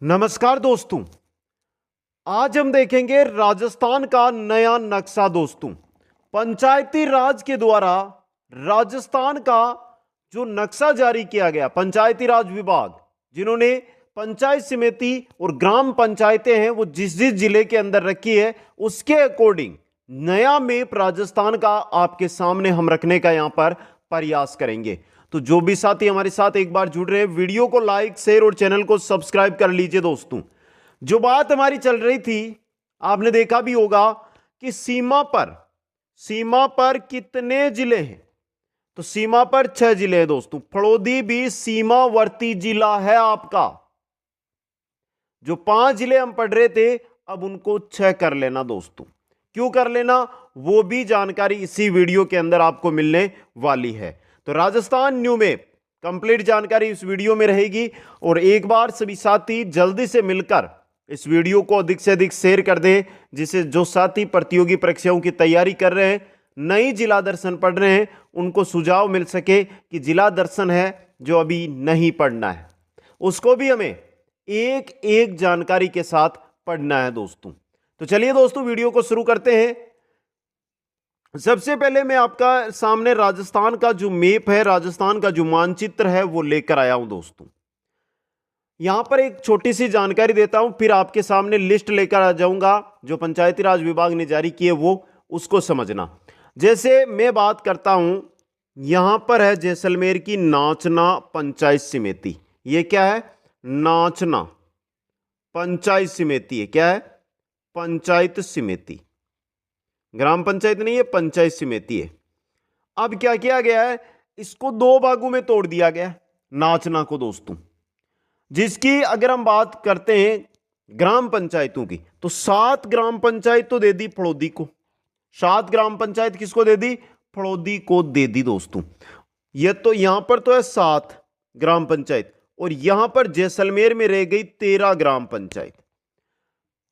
नमस्कार दोस्तों। आज हम देखेंगे राजस्थान का नया नक्शा दोस्तों। पंचायती राज के द्वारा राजस्थान का जो नक्शा जारी किया गया, पंचायती राज विभाग जिन्होंने पंचायत समिति और ग्राम पंचायतें हैं वो जिस जिस जिले के अंदर रखी है उसके अकॉर्डिंग नया मैप राजस्थान का आपके सामने हम रखने का यहां पर प्रयास करेंगे। तो जो भी साथी हमारे साथ एक बार जुड़ रहे हैं, वीडियो को लाइक शेयर और चैनल को सब्सक्राइब कर लीजिए दोस्तों। जो बात हमारी चल रही थी, आपने देखा भी होगा कि सीमा पर कितने जिले हैं। तो सीमा पर 6 जिले हैं दोस्तों। फड़ौदी भी सीमावर्ती जिला है आपका। जो 5 जिले हम पढ़ रहे थे अब उनको 6 कर लेना दोस्तों। क्यों कर लेना, वो भी जानकारी इसी वीडियो के अंदर आपको मिलने वाली है। तो राजस्थान न्यू मैप कंप्लीट जानकारी इस वीडियो में रहेगी। और एक बार सभी साथी जल्दी से मिलकर इस वीडियो को अधिक से अधिक शेयर कर दें, जिससे जो साथी प्रतियोगी परीक्षाओं की तैयारी कर रहे हैं, नई जिला दर्शन पढ़ रहे हैं, उनको सुझाव मिल सके कि जिला दर्शन है जो अभी नहीं पढ़ना है उसको भी हमें एक एक जानकारी के साथ पढ़ना है दोस्तों। तो चलिए दोस्तों वीडियो को शुरू करते हैं। सबसे पहले मैं आपका सामने राजस्थान का जो मैप है, राजस्थान का जो मानचित्र है वो लेकर आया हूं दोस्तों। यहां पर एक छोटी सी जानकारी देता हूं, फिर आपके सामने लिस्ट लेकर आ जाऊंगा जो पंचायती राज विभाग ने जारी की है वो उसको समझना। जैसे मैं बात करता हूं, यहां पर है जैसलमेर की नाचना पंचायत समिति। ये क्या है? नाचना पंचायत समिति है। क्या है? पंचायत समिति, ग्राम पंचायत नहीं है, पंचायत समिति है। अब क्या किया गया है, इसको 2 भागों में तोड़ दिया गया नाचना को दोस्तों। जिसकी अगर हम बात करते हैं ग्राम पंचायतों की, तो 7 ग्राम पंचायत तो दे दी फड़ौदी को। 7 ग्राम पंचायत किसको दे दी? फड़ौदी को दे दी दोस्तों। ये तो यहां पर तो है 7 ग्राम पंचायत, और यहां पर जैसलमेर में रह गई 13 ग्राम पंचायत।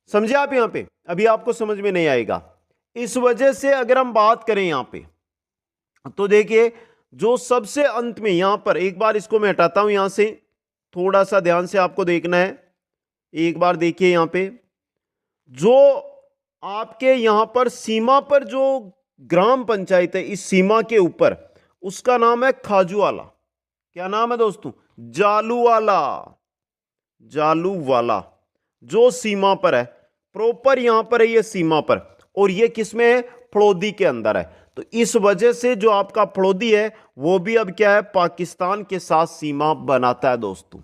समझे आप? यहां पे अभी आपको समझ में नहीं आएगा। इस वजह से अगर हम बात करें यहां पे, तो देखिए जो सबसे अंत में यहां पर, एक बार इसको मैं हटाता हूं यहां से, थोड़ा सा ध्यान से आपको देखना है। एक बार देखिए यहां पे जो आपके यहां पर सीमा पर जो ग्राम पंचायत है, इस सीमा के ऊपर, उसका नाम है खाजूवाला। क्या नाम है दोस्तों? जालूवाला। जालूवाला जो सीमा पर है, प्रॉपर यहां पर है ये सीमा पर, और ये किसमें है? फड़ौदी के अंदर है। तो इस वजह से जो आपका फड़ौदी है वो भी अब क्या है? पाकिस्तान के साथ सीमा बनाता है दोस्तों।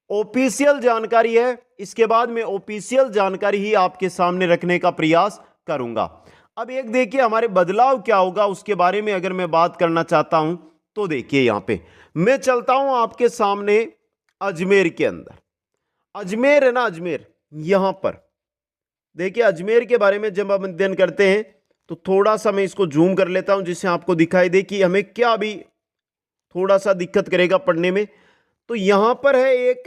ऑफिशियल जानकारी है, इसके बाद में ऑफिशियल जानकारी ही आपके सामने रखने का प्रयास करूंगा। अब एक देखिए हमारे बदलाव क्या होगा उसके बारे में अगर मैं बात करना चाहता हूं, तो देखिए यहां पे मैं चलता हूं आपके सामने अजमेर के अंदर। अजमेर है ना, अजमेर, यहां पर देखिए अजमेर के बारे में जब हम अध्ययन करते हैं तो थोड़ा सा मैं इसको जूम कर लेता हूं जिससे आपको दिखाई दे कि हमें क्या भी थोड़ा सा दिक्कत करेगा पढ़ने में। तो यहां पर है एक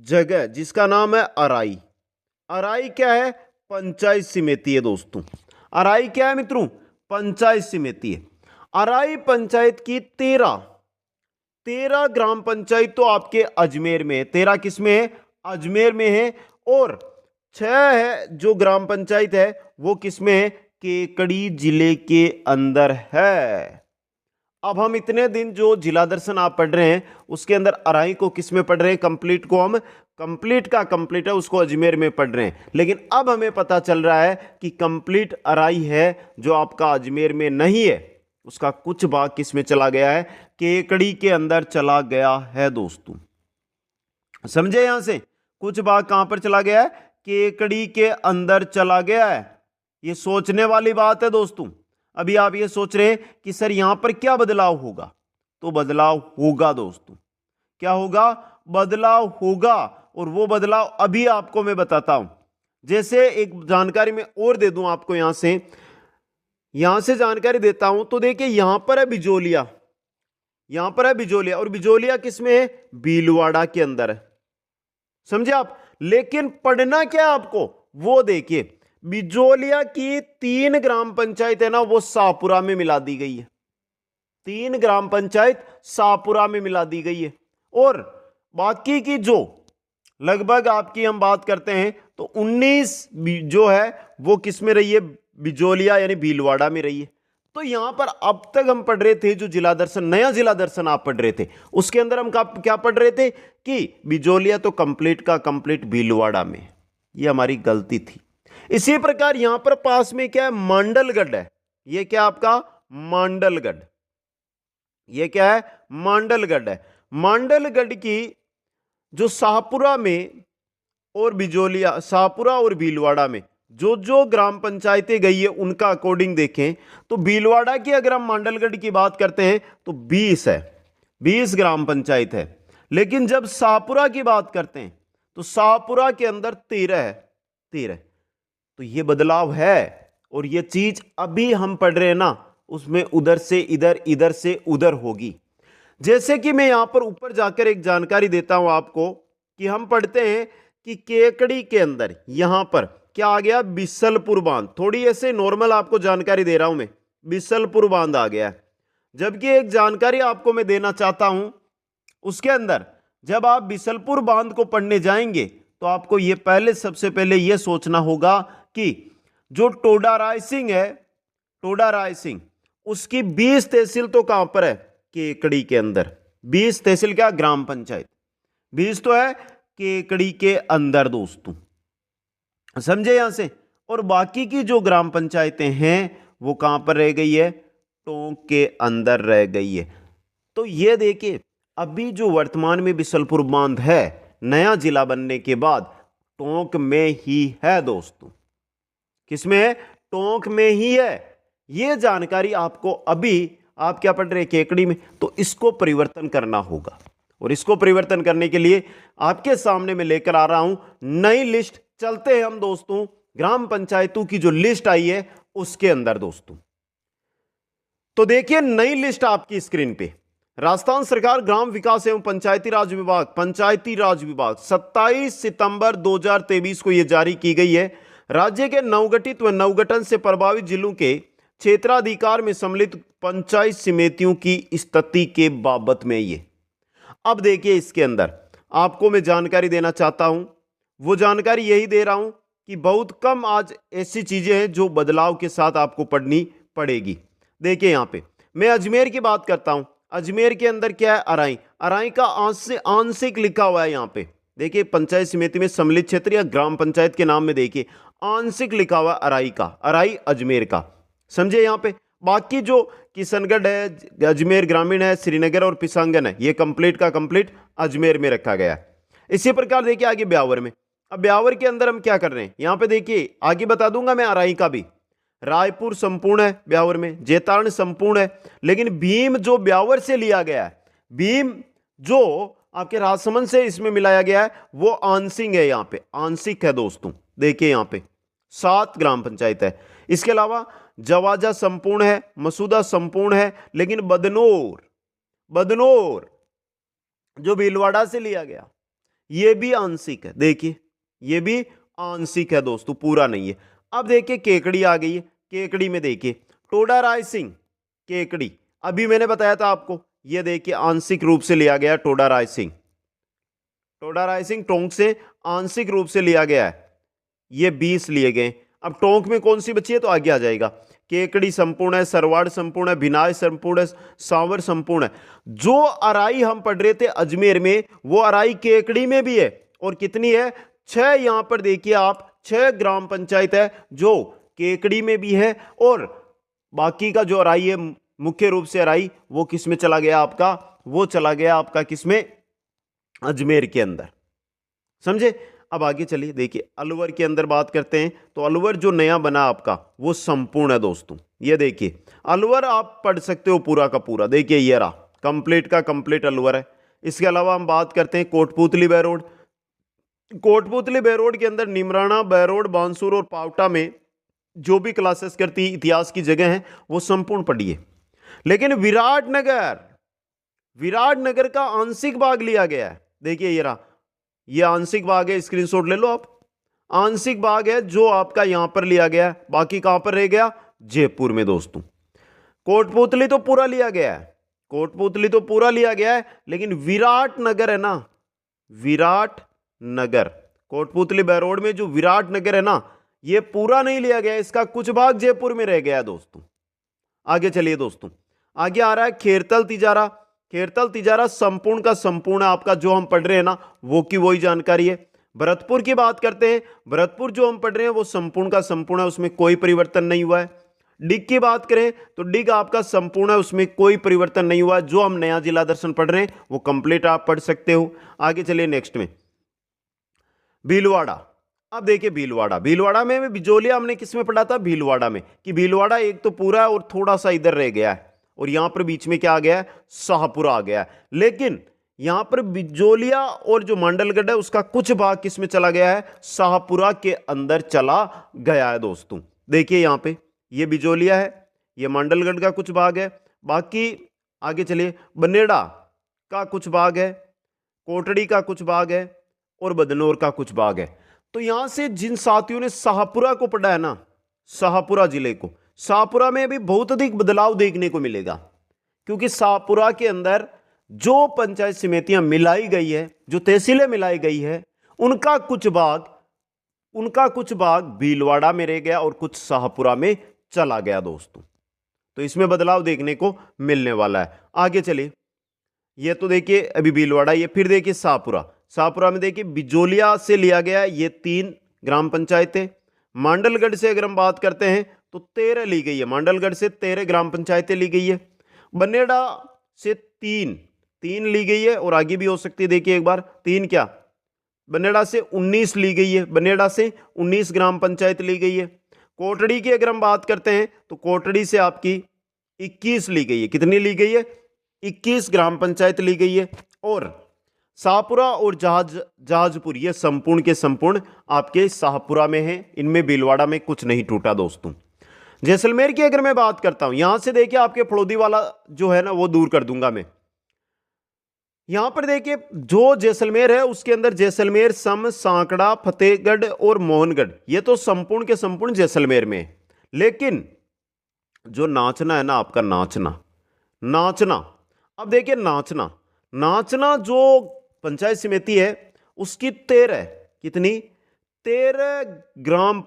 जगह जिसका नाम है अराई। अराई क्या है? पंचायत समिति है दोस्तों। अराई क्या है मित्रों? पंचायत समिति है। अराई पंचायत की 13 ग्राम पंचायत तो आपके अजमेर में है। 13 किसमें है? अजमेर में है। और 6 है जो ग्राम पंचायत है वो किसमें है? केकड़ी जिले के अंदर है। अब हम इतने दिन जो जिला दर्शन आप पढ़ रहे हैं उसके अंदर अराई को किसमें पढ़ रहे हैं? कंप्लीट को हम कंप्लीट का कंप्लीट है उसको अजमेर में पढ़ रहे हैं। लेकिन अब हमें पता चल रहा है कि कंप्लीट अराई है जो आपका अजमेर में नहीं है, उसका कुछ भाग किसमें चला गया है? केकड़ी के अंदर चला गया है दोस्तों। समझे? यहां से कुछ भाग कहां पर चला गया है? केकड़ी के अंदर चला गया है। ये सोचने वाली बात है दोस्तों। अभी आप ये सोच रहे हैं कि सर यहां पर क्या बदलाव होगा, तो बदलाव होगा दोस्तों। क्या होगा? बदलाव होगा। और वो बदलाव अभी आपको मैं बताता हूं। जैसे एक जानकारी मैं और दे दूं आपको, यहां से जानकारी देता हूं। तो देखिए यहां पर है बिजोलिया, यहां पर है बिजोलिया, और बिजोलिया किसमें है? भीलवाड़ा के अंदर है। समझे आप? लेकिन पढ़ना क्या है आपको वो देखिए, बिजोलिया की 3 ग्राम पंचायत है ना वो शाहपुरा में मिला दी गई है। 3 ग्राम पंचायत शाहपुरा में मिला दी गई है। और बाकी की जो लगभग आपकी हम बात करते हैं तो 19 जो है वो किस में रही है, बिजोलिया यानी भीलवाड़ा में रही है। तो यहां पर अब तक हम पढ़ रहे थे जो जिला दर्शन, नया जिला दर्शन आप पढ़ रहे थे, उसके अंदर हम क्या पढ़ रहे थे कि बिजोलिया तो कंप्लीट का कंप्लीट भीलवाड़ा में, ये हमारी गलती थी। इसी प्रकार यहां पर पास में क्या है, मांडलगढ़ है। ये क्या आपका मांडलगढ़, ये क्या है मांडलगढ़ है। मांडलगढ़ की जो शाहपुरा में और बिजोलिया, शाहपुरा और भीलवाड़ा में जो जो ग्राम पंचायतें गई है उनका अकॉर्डिंग देखें तो भीलवाड़ा की अगर हम मांडलगढ़ की बात करते हैं तो 20 है, 20 ग्राम पंचायत है। लेकिन जब शाहपुरा की बात करते हैं तो शाहपुरा के अंदर 13 है, 13। तो ये बदलाव है और ये चीज अभी हम पढ़ रहे हैं ना, उसमें उधर से इधर, इधर से उधर होगी। जैसे कि मैं यहां पर ऊपर जाकर एक जानकारी देता हूं आपको कि हम पढ़ते हैं कि केकड़ी के अंदर यहां पर क्या आ गया, बिसलपुर बांध। थोड़ी ऐसे नॉर्मल आपको जानकारी दे रहा हूं मैं, बिसलपुर बांध आ गया है। जबकि एक जानकारी आपको मैं देना चाहता हूं, उसके अंदर जब आप बिसलपुर बांध को पढ़ने जाएंगे तो आपको यह पहले, सबसे पहले यह सोचना होगा कि जो टोडा रायसिंह है, टोडा रायसिंह, उसकी 20 तहसील तो कहां पर है, केकड़ी के अंदर। 20 तहसील क्या, ग्राम पंचायत 20 तो है केकड़ी के अंदर दोस्तों, समझे यहां से। और बाकी की जो ग्राम पंचायतें हैं वो कहां पर रह गई है, टोंक के अंदर रह गई है। तो ये देखिए अभी जो वर्तमान में बिसलपुर बांध है नया जिला बनने के बाद टोंक में ही है दोस्तों। किसमें है, टोंक में ही है। ये जानकारी आपको अभी, आप क्या पढ़ रहे हैं, केकड़ी में, तो इसको परिवर्तन करना होगा। और इसको परिवर्तन करने के लिए आपके सामने मैं लेकर आ रहा हूं नई लिस्ट। चलते हैं हम दोस्तों ग्राम पंचायतों की जो लिस्ट आई है उसके अंदर दोस्तों। तो देखिए नई लिस्ट आपकी स्क्रीन पे, राजस्थान सरकार ग्राम विकास एवं पंचायती राज विभाग, पंचायती राज विभाग 27 सितंबर 2023 को यह जारी की गई है। राज्य के नवगठित व नवगठन से प्रभावित जिलों के क्षेत्राधिकार में सम्मिलित पंचायत समितियों की स्थिति के बाबत में ये। अब देखिए इसके अंदर आपको मैं जानकारी देना चाहता हूं, वो जानकारी यही दे रहा हूं कि बहुत कम आज ऐसी चीजें हैं जो बदलाव के साथ आपको पढ़नी पड़ेगी। देखिए यहां पे मैं अजमेर की बात करता हूं। अजमेर के अंदर क्या है, अराई, अराई का आंशिक लिखा हुआ है यहां पे। देखिए पंचायत समिति में सम्मिलित क्षेत्र या ग्राम पंचायत के नाम में देखिए आंशिक लिखा हुआ अराई का, अराई अजमेर का, समझे यहां पे। बाकी जो किशनगढ़ है, अजमेर ग्रामीण है, श्रीनगर और पिसांगन है, ये कंप्लीट का कंप्लीट अजमेर में रखा गया है। इसी प्रकार देखिए आगे ब्यावर में, अब ब्यावर के अंदर हम क्या कर रहे हैं, यहां पे देखिए आगे बता दूंगा मैं अराई का भी। रायपुर संपूर्ण है ब्यावर में, जैतारण संपूर्ण है, लेकिन भीम जो ब्यावर से लिया गया है, भीम जो आपके राजसमंद से इसमें मिलाया गया है, वो आंशिक है, यहां पे आंशिक है दोस्तों। देखिए यहां पे 7 ग्राम पंचायत है। इसके अलावा जवाजा संपूर्ण है, मसूदा संपूर्ण है, लेकिन बदनौर, बदनौर जो भीलवाड़ा से लिया गया ये भी आंशिक है। देखिए ये भी आंशिक है दोस्तों, पूरा नहीं है। अब देखिए केकड़ी आ गई है। केकड़ी में देखिए टोडा रायसिंह, केकड़ी अभी मैंने बताया था आपको, ये देखिए आंशिक रूप से लिया गया टोडा रायसिंह, टोडा रायसिंह टोंक से आंशिक रूप से लिया गया है, ये 20 लिए गए। अब टोंक में कौन सी बची है तो आगे आ जाएगा। केकड़ी संपूर्ण है, सरवाड़ संपूर्ण है, भिनाय संपूर्ण है, सांवर संपूर्ण है। जो अराई हम पढ़ रहे थे अजमेर में वो अराई केकड़ी में भी है। और कितनी है, 6। यहां पर देखिए आप 6 ग्राम पंचायत है जो केकड़ी में भी है। और बाकी का जो अराई है, मुख्य रूप से अराई, वो किस में चला गया आपका, वो चला गया आपका किसमें, अजमेर के अंदर, समझे। अब आगे चलिए देखिए अलवर के अंदर बात करते हैं। तो अलवर जो नया बना आपका वो संपूर्ण है दोस्तों। ये देखिए अलवर आप पढ़ सकते हो पूरा का पूरा, देखिए ये रहा कंप्लीट का कंप्लीट अलवर है। इसके अलावा हम बात करते हैं कोटपुतली बैरोड। कोटपुतली बैरोड के अंदर निमराना, बैरोड, बांसुर और पावटा में जो भी क्लासेस करती इतिहास की जगह है वो संपूर्ण पढ़िए। लेकिन विराटनगर, विराटनगर का आंशिक भाग लिया गया है। देखिए ये रहा, ये आंशिक भाग है, स्क्रीनशॉट ले लो आप। आंशिक भाग है जो आपका यहां पर लिया गया है, बाकी कहां पर रह गया, जयपुर में दोस्तों। कोटपुतली तो पूरा लिया गया है, कोटपुतली तो पूरा लिया गया है, लेकिन विराटनगर है ना, विराटनगर नगर। कोटपुतली बहरोड में जो विराट नगर है ना, ये पूरा नहीं लिया गया, इसका कुछ भाग जयपुर में रह गया दोस्तों। आगे चलिए दोस्तों, आगे आ रहा है खेरतल तिजारा। खेरतल तिजारा संपूर्ण का संपूर्ण आपका जो हम पढ़ रहे हैं ना, वो की वही जानकारी है। भरतपुर की बात करते हैं, भरतपुर जो हम पढ़ रहे हैं वो संपूर्ण का संपूर्ण है, उसमें कोई परिवर्तन नहीं हुआ है। डिग की बात करें तो डिग आपका संपूर्ण है, उसमें कोई परिवर्तन नहीं हुआ। जो हम नया जिला दर्शन पढ़ रहे हैं वो कंप्लीट आप पढ़ सकते हो। आगे चलिए नेक्स्ट में, भीलवाड़ा। अब देखिए भीलवाड़ा, भीलवाड़ा में बिजोलिया हमने किस में पढ़ा था, भीलवाड़ा में, कि भीलवाड़ा एक तो पूरा है और थोड़ा सा इधर रह गया है, और यहां पर बीच में क्या आ गया है, शाहपुरा आ गया है। लेकिन यहां पर बिजोलिया और जो मांडलगढ़ है उसका कुछ भाग किस में चला गया है, शाहपुरा के अंदर चला गया है दोस्तों। देखिए यहां पे ये बिजोलिया है, ये मांडलगढ़ का कुछ भाग है, बाकी आगे चलिए बनेड़ा का कुछ भाग है, कोटड़ी का कुछ भाग है और बदनौर का कुछ भाग है। तो यहां से जिन साथियों ने शाहपुरा को पढ़ा है ना, शाहपुरा जिले को, शाहपुरा में भी बहुत अधिक बदलाव देखने को मिलेगा, क्योंकि शाहपुरा के अंदर जो पंचायत समितियां मिलाई गई है, जो तहसीलें मिलाई गई है, उनका कुछ भाग भीलवाड़ा में रह गया और कुछ शाहपुरा में चला गया दोस्तों। तो इसमें बदलाव देखने को मिलने वाला है। आगे चलिए, ये तो देखिए अभी भीलवाड़ा, ये फिर देखिए शाहपुरा। शाहपुरा में देखिए बिजोलिया से लिया गया ये 3 ग्राम पंचायतें। मांडलगढ़ से अगर हम बात करते हैं तो 13 ली गई है, मांडलगढ़ से 13 ग्राम पंचायतें ली गई है। बनेड़ा से 3 ली गई है, और आगे भी हो सकती है। देखिए एक बार 3 क्या, बनेड़ा से 19 ली गई है, बनेड़ा से 19 ग्राम पंचायत ली गई है। कोटड़ी की अगर हम बात करते हैं तो कोटड़ी से आपकी 21 ली गई है। कितनी ली गई है, 21 ग्राम पंचायत ली गई है। और शाहपुरा और जहाजपुर ये संपूर्ण के संपूर्ण आपके शाहपुरा में है, इनमें भीलवाड़ा में कुछ नहीं टूटा दोस्तों। जैसलमेर की अगर मैं बात करता हूं, यहां से देखिए आपके फड़ौदी वाला जो है ना वो दूर कर दूंगा मैं। यहां पर देखिए जो जैसलमेर है उसके अंदर जैसलमेर, सम, सांकड़ा, फतेहगढ़ और मोहनगढ़, ये तो संपूर्ण के संपूर्ण जैसलमेर में है। लेकिन जो नाचना है ना आपका, नाचना, अब देखिए नाचना जो पंचायत समिति है उसकी 13 कितनी, 13 ग्राम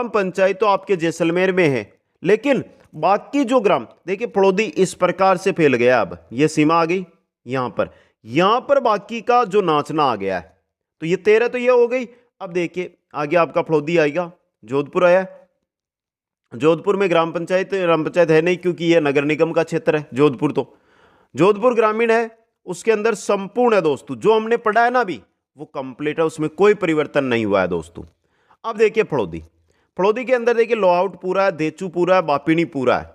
पंचायत तो आपके जैसलमेर में है। लेकिन बाकी जो ग्राम देखिए फड़ौदी इस प्रकार से फैल गया, अब ये सीमा आ गई यहां पर बाकी का जो नाचना आ गया है, तो ये 13 तो ये हो गई। अब देखिए आगे आपका फड़ौदी आएगा, जोधपुर आया, जोधपुर में ग्राम पंचायत है नहीं, क्योंकि ये नगर निगम का क्षेत्र है जोधपुर ग्रामीण है, उसके अंदर संपूर्ण है दोस्तों। जो हमने पढ़ा है ना अभी वो कंप्लीट है, उसमें कोई परिवर्तन नहीं हुआ है दोस्तों। अब देखिए फड़ौदी के अंदर देखिए लोआउट पूरा है, देचू पूरा है, बापिनी पूरा है,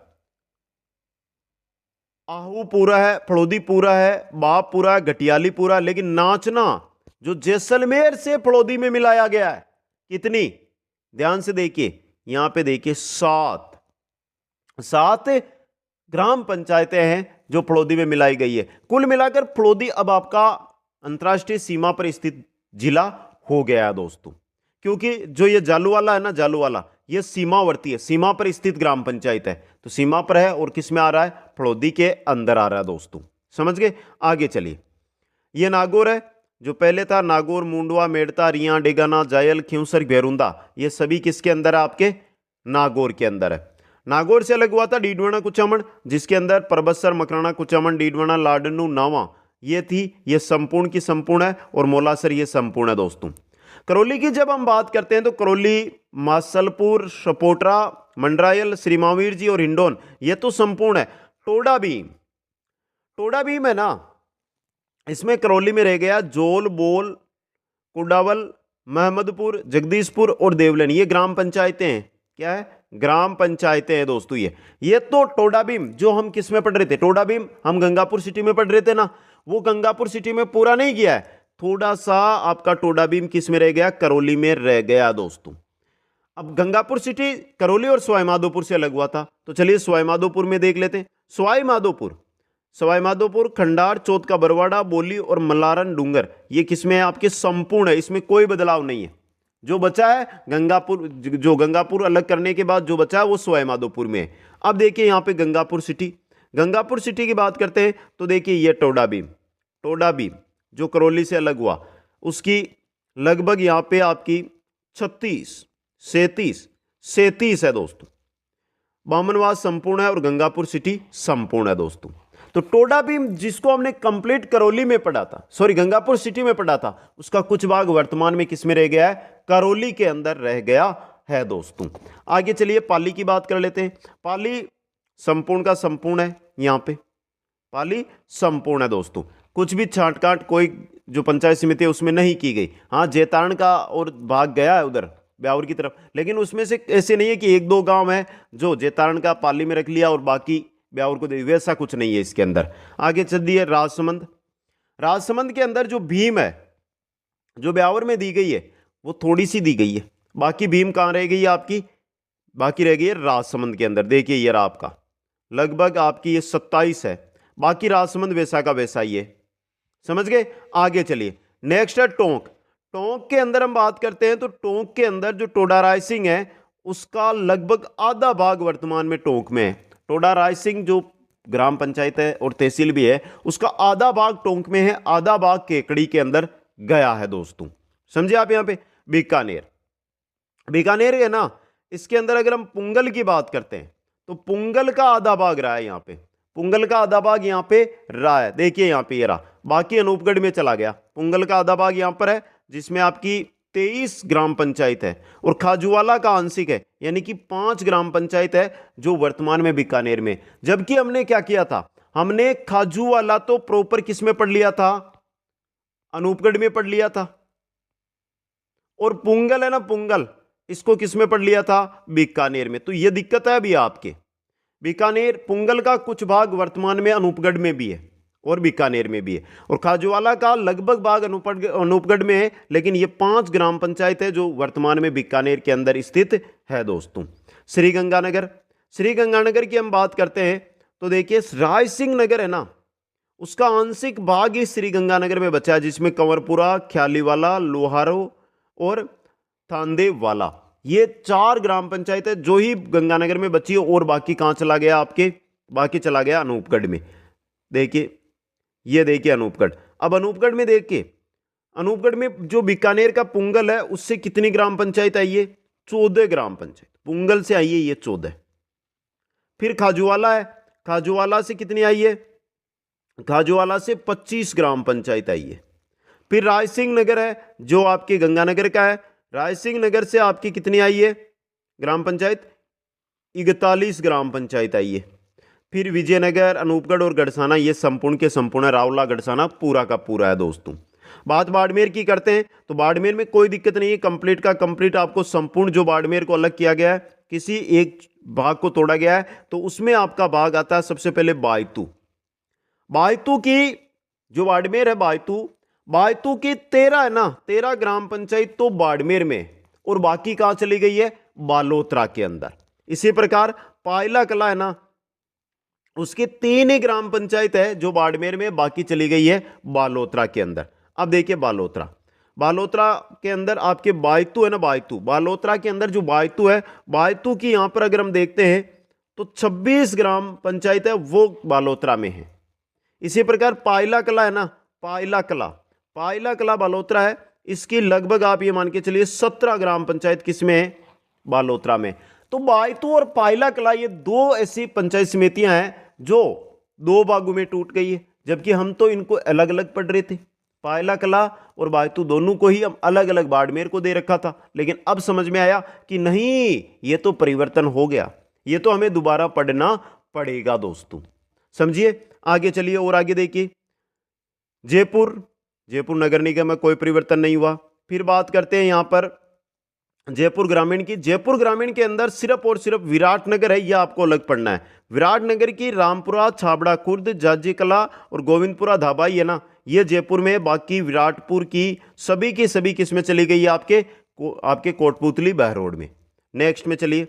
आहू पूरा है, फड़ौदी पूरा है, बाप पूरा है, घटियाली पूरा है। लेकिन नाचना जो जैसलमेर से फड़ौदी में मिलाया गया है, कितनी, ध्यान से देखिए यहां पे देखिए 7 ग्राम पंचायतें हैं जो फड़ौदी में मिलाई गई है। कुल मिलाकर फड़ौदी अब आपका अंतर्राष्ट्रीय सीमा पर स्थित जिला हो गया है दोस्तों, क्योंकि जो ये जालूवाला है ना, जालूवाला ये सीमावर्ती है, सीमा पर स्थित ग्राम पंचायत है, तो सीमा पर है और किस में आ रहा है, फड़ौदी के अंदर आ रहा है दोस्तों। समझ गए। आगे चलिए, ये नागौर है, जो पहले था नागौर, मुंडवा, मेड़ता, रिया, डेगाना, जायल, खियूसर, भेरुंदा, ये सभी किसके अंदर है, आपके नागौर के अंदर है। नागौर से अलग हुआ था डीडवाना कुचामन, जिसके अंदर परबतसर, मकराना, कुचामन, डीडवाना, लाडनू, नावा ये थी, ये संपूर्ण की संपूर्ण है, और मोलासर ये संपूर्ण है दोस्तों। करौली की जब हम बात करते हैं तो करौली, मासलपुर, सपोटरा, मंडरायल, श्री महावीर जी और हिंडोन ये तो संपूर्ण है। टोडा भीम है ना, इसमें करौली में रह गया जोल, बोल, कुडावल, महमदपुर, जगदीशपुर और देवलन, ये ग्राम पंचायतें हैं। क्या है, ग्राम पंचायतें हैं दोस्तों। ये तो टोडा भीम जो हम किस में पढ़ रहे थे, टोडा भीम हम गंगापुर सिटी में पढ़ रहे थे ना, वो गंगापुर सिटी में पूरा नहीं गया है, थोड़ा सा आपका टोडा भीम किस में रह गया, करौली में रह गया दोस्तों। अब गंगापुर सिटी करौली और सवाई माधोपुर से अलग हुआ था, तो चलिए सवाई माधोपुर में देख लेते हैं। सवाई माधोपुर, खंडार, चौथ का बरवाड़ा, बोली और मलारन डूंगर ये किसमें है, आपके संपूर्ण है, इसमें कोई बदलाव नहीं है। जो बचा है गंगापुर अलग करने के बाद जो बचा है वो सवाई माधोपुर में है। अब देखिए यहां पे गंगापुर सिटी की बात करते हैं तो देखिए ये टोडा भीम जो करौली से अलग हुआ, उसकी लगभग यहाँ पे आपकी 36, 37 है दोस्तों। बामनवास संपूर्ण है और गंगापुर सिटी संपूर्ण है दोस्तों। तो टोडा भीम जिसको हमने कंप्लीट करौली में पढ़ा था, सॉरी गंगापुर सिटी में पढ़ा था, उसका कुछ भाग वर्तमान में किस में रह गया है? करौली के अंदर रह गया है दोस्तों। आगे चलिए पाली की बात कर लेते हैं। पाली संपूर्ण का संपूर्ण है, यहां पे पाली संपूर्ण है दोस्तों। कुछ भी छांट काट कोई जो पंचायत समिति है उसमें नहीं की गई। हाँ, जैतारण का और भाग गया है उधर ब्यावर की तरफ, लेकिन उसमें से ऐसे नहीं है कि एक दो गांव है जो जैतारण का पाली में रख लिया और बाकी ब्यावर को दे, वैसा कुछ नहीं है इसके अंदर। आगे चलिए राजसमंद। राजसमंद के अंदर जो भीम है जो ब्यावर में दी गई है वो थोड़ी सी दी गई है, बाकी भीम कहाँ रह गई है आपकी? बाकी रह गई है राजसमंद के अंदर। देखिए ये रहा आपका, लगभग आपकी ये 27 है, बाकी राजसमंद वैसा का वैसा ही है। समझ गए? आगे चलिए, नेक्स्ट है टोंक। टोंक के अंदर हम बात करते हैं तो टोंक के अंदर जो टोडा रायसिंह है उसका लगभग आधा भाग वर्तमान में टोंक में है। टोडा रायसिंह जो ग्राम पंचायत है और तहसील भी है उसका आधा भाग टोंक में है, आधा भाग केकड़ी के अंदर गया है दोस्तों। समझे आप? यहां पे बीकानेर, बीकानेर है ना, इसके अंदर अगर हम पुंगल की बात करते हैं तो पुंगल का आधा भाग रहा है, यहां पे पुंगल का आधा भाग यहां पे रहा है। देखिए यहां पे ये रहा, बाकी अनूपगढ़ में चला गया। पुंगल का आधा भाग यहां पर है जिसमें आपकी 23 ग्राम पंचायत है और खाजूवाला का आंशिक है, यानी कि 5 ग्राम पंचायत है जो वर्तमान में बीकानेर में। जबकि हमने क्या किया था, हमने खाजूवाला तो प्रॉपर किस में पढ़ लिया था? अनूपगढ़ में पढ़ लिया था। और पुंगल है ना, पुंगल, इसको किस में पढ़ लिया था? बीकानेर में। तो यह दिक्कत है अभी आपके, बीकानेर पुंगल का कुछ भाग वर्तमान में अनूपगढ़ में भी है और बीकानेर में भी है, और खाजूवाला का लगभग भाग अनूपगढ़ में है, लेकिन ये 5 ग्राम पंचायत है जो वर्तमान में बीकानेर के अंदर स्थित है दोस्तों। श्रीगंगानगर, श्रीगंगानगर की हम बात करते हैं तो देखिए रायसिंह नगर है ना, उसका आंशिक भाग इस श्रीगंगानगर में बचा है जिसमें कंवरपुरा, ख्यालीवाला, लोहारो और थांदेवाला, ये 4 ग्राम पंचायत है जो ही गंगानगर में बची है, और बाकी कहां चला गया आपके? बाकी चला गया अनूपगढ़ में। देखिए ये देखिए अनूपगढ़। अब अनूपगढ़ में देखिए, अनूपगढ़ में जो बीकानेर का पुंगल है उससे कितनी ग्राम पंचायत आई है? 14 ग्राम पंचायत पुंगल से आई है, ये 14। फिर खाजूवाला है, खाजूवाला से कितनी आई है? खाजूवाला से 25 ग्राम पंचायत आई है। फिर रायसिंह नगर है जो आपके गंगानगर का है, रायसिंह नगर से आपकी कितनी आई है ग्राम पंचायत? 41 ग्राम पंचायत आई है। फिर विजयनगर, अनूपगढ़ और गढ़साना ये संपूर्ण के संपूर्ण, रावला गढ़साना पूरा का पूरा है दोस्तों। बात बाड़मेर की करते हैं तो बाड़मेर में कोई दिक्कत नहीं है, कंप्लीट का कंप्लीट आपको संपूर्ण जो बाड़मेर को अलग किया गया है, किसी एक भाग को तोड़ा गया है तो उसमें आपका भाग आता है सबसे पहले बायतू। बायतू की जो बाड़मेर है, बायतू की 13 है ना, 13 ग्राम पंचायत तो बाड़मेर में, और बाकी कहां चली गई है? बालोतरा के अंदर। इसी प्रकार पायला कला है ना, उसके 3 ही ग्राम पंचायत है जो बाड़मेर में, बाकी चली गई है बालोतरा के अंदर। अब देखिए बालोतरा, बालोतरा के अंदर आपके बायतू है ना, बायतू, बालोतरा के अंदर जो बायतू है, बायतू की यहां पर अगर हम देखते हैं तो 26 ग्राम पंचायत है वो बालोतरा में है। इसी प्रकार पायला कला है ना, पायला कला बालोतरा है, इसकी लगभग आप ये मान के चलिए 17 ग्राम पंचायत किसमें है? बालोतरा में। तो बायतू और पायला कला ये 2 ऐसी पंचायत समितियां हैं जो 2 भागों में टूट गई है, जबकि हम तो इनको अलग अलग पढ़ रहे थे। पायला कला और बायतू दोनों को ही हम अलग अलग बाड़मेर को दे रखा था, लेकिन अब समझ में आया कि नहीं, ये तो परिवर्तन हो गया, ये तो हमें दोबारा पढ़ना पड़ेगा दोस्तों। समझिए, आगे चलिए और आगे देखिए। जयपुर नगर निगम में कोई परिवर्तन नहीं हुआ। फिर बात करते हैं यहां पर जयपुर ग्रामीण की। जयपुर ग्रामीण के अंदर सिर्फ और सिर्फ विराटनगर है, यह आपको अलग पढ़ना है। विराटनगर की रामपुरा, छाबड़ा खुर्द, जाजी कला और गोविंदपुरा धाबाई है ना, ये जयपुर में। बाकी विराटपुर की सभी किस में चली गई है? आपके कोटपुतली बहरोड में। नेक्स्ट में चलिए,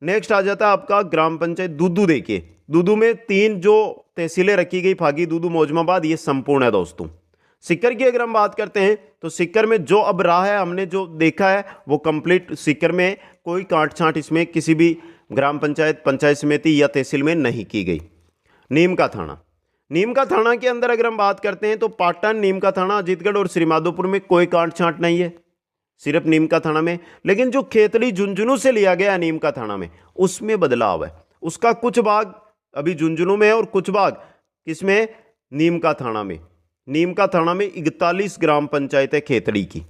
नेक्स्ट आ जाता है आपका ग्राम पंचायत दूदू। देखिए दूदू में 3 जो तहसीलें रखी गई, फागी, दूदू, मौजमाबाद, ये संपूर्ण है दोस्तों। सिक्कर की अगर हम बात करते हैं तो सिक्कर में जो अब रहा है, हमने जो देखा है वो कंप्लीट सिक्कर में कोई काट छांट इसमें किसी भी ग्राम पंचायत, पंचायत समिति या तहसील में नहीं की गई। नीम का नीम का थाना के अंदर अगर हम बात करते हैं तो पाटन, नीम का थाना, अजीतगढ़ और श्रीमाधोपुर में कोई कांट छांट नहीं है, सिर्फ नीम का थाना में। लेकिन जो खेतड़ी झुंझुनू से लिया गया नीम का थाना में, उसमें बदलाव है। उसका कुछ भाग अभी झुंझुनू में है और कुछ भाग किसमें, नीम का थाना में। नीम का थाना में 41 ग्राम पंचायत है खेतड़ी की,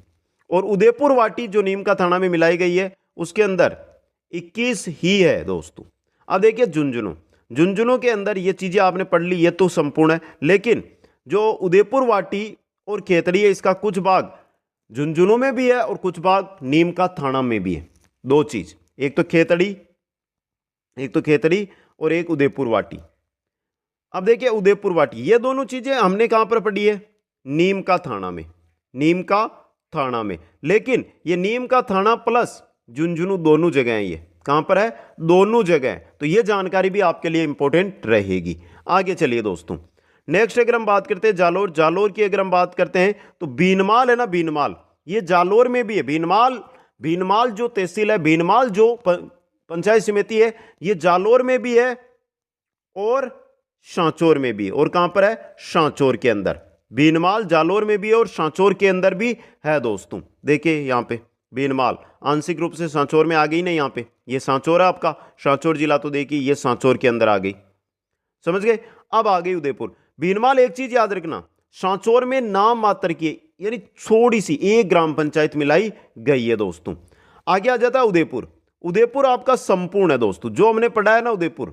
और उदयपुर वाटी जो नीम का थाना में मिलाई गई है उसके अंदर 21 ही है दोस्तों। अब देखिए झुंझुनू के अंदर ये चीजें आपने पढ़ ली, ये तो संपूर्ण है, लेकिन जो उदयपुर वाटी और खेतड़ी है इसका कुछ भाग झुंझुनू में भी है और कुछ भाग नीम का थाना में भी है। दो चीज, एक तो खेतड़ी और एक उदयपुर वाटी। अब देखिए उदयपुर वाटी, ये दोनों चीजें हमने कहां पर पढ़ी है, नीम का थाना में। लेकिन ये नीम का थाना प्लस झुंझुनू दोनों जगह है, ये कहां पर है, दोनों जगह। तो ये जानकारी भी आपके लिए इंपॉर्टेंट रहेगी। आगे चलिए दोस्तों, नेक्स्ट अगर हम बात करते हैं जालोर की अगर हम बात करते हैं तो बीनमाल है ना, बीनमाल ये जालोर में भी है। बीनमाल जो तहसील है, बीनमाल जो पंचायत समिति है, ये जालोर में भी है और सांचौर में भी। और कहां पर है, सांचौर के अंदर। बीनमाल जालोर में भी है और सांचौर के अंदर भी है दोस्तों। देखिए यहां पे बीनमाल आंशिक रूप से सांचौर में आ गई ना, यहां पे ये सांचौर है आपका, सांचौर जिला, तो देखिए ये सांचौर के अंदर आ गई, समझ गए। अब आ गई उदयपुर। बीनमाल एक चीज याद रखना, सांचौर में नाम मात्र की यानी थोड़ी सी 1 ग्राम पंचायत मिलाई गई है दोस्तों। आगे आ जाता है उदयपुर आपका संपूर्ण है दोस्तों। जो हमने पढ़ा है ना उदयपुर,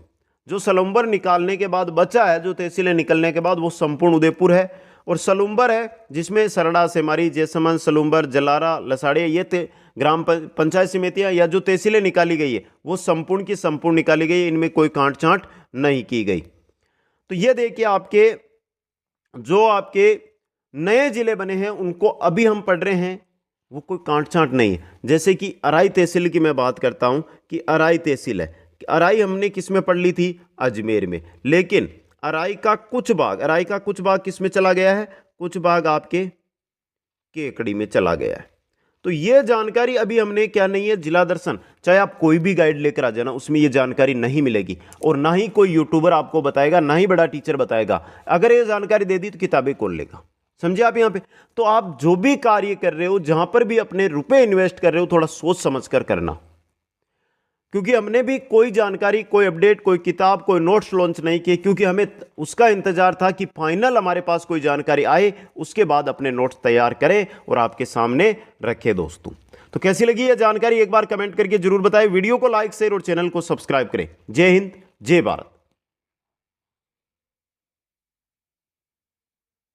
जो सलुम्बर निकालने के बाद बचा है, जो तहसीलें निकलने के बाद, वो संपूर्ण उदयपुर है। और सलुम्बर है जिसमें सरड़ा, सेमारी, जैसमंद, सलुम्बर, जलारा, लसाड़िया, ये ग्राम पंचायत समितियां या जो तहसीलें निकाली गई है वो संपूर्ण की संपूर्ण निकाली गई है, इनमें कोई कांट छांट नहीं की गई। तो ये देखिए आपके जो आपके नए जिले बने हैं उनको अभी हम पढ़ रहे हैं, वो कोई कांट छांट नहीं है। जैसे कि अराई तहसील की मैं बात करता हूं कि अराई तहसील है, अराई हमने किस में पढ़ ली थी, अजमेर में। लेकिन अराई का कुछ भाग किस में चला गया है, कुछ भाग आपके केकड़ी में चला गया है। तो ये जानकारी अभी हमने क्या नहीं है, जिला दर्शन चाहे आप कोई भी गाइड लेकर आ जाना, उसमें ये जानकारी नहीं मिलेगी। और ना ही कोई यूट्यूबर आपको बताएगा, ना ही बड़ा टीचर बताएगा। अगर ये जानकारी दे दी तो किताबें खोल लेगा, समझे आप यहां पे। तो आप जो भी कार्य कर रहे हो, जहां पर भी अपने रुपए इन्वेस्ट कर रहे हो, थोड़ा सोच समझ कर करना। क्योंकि हमने भी कोई जानकारी, कोई अपडेट, कोई किताब, कोई नोट्स लॉन्च नहीं किए, क्योंकि हमें उसका इंतजार था कि फाइनल हमारे पास कोई जानकारी आए, उसके बाद अपने नोट्स तैयार करें और आपके सामने रखें दोस्तों। तो कैसी लगी यह जानकारी एक बार कमेंट करके जरूर बताएं। वीडियो को लाइक, शेयर और चैनल को सब्सक्राइब करें। जय हिंद, जय भारत।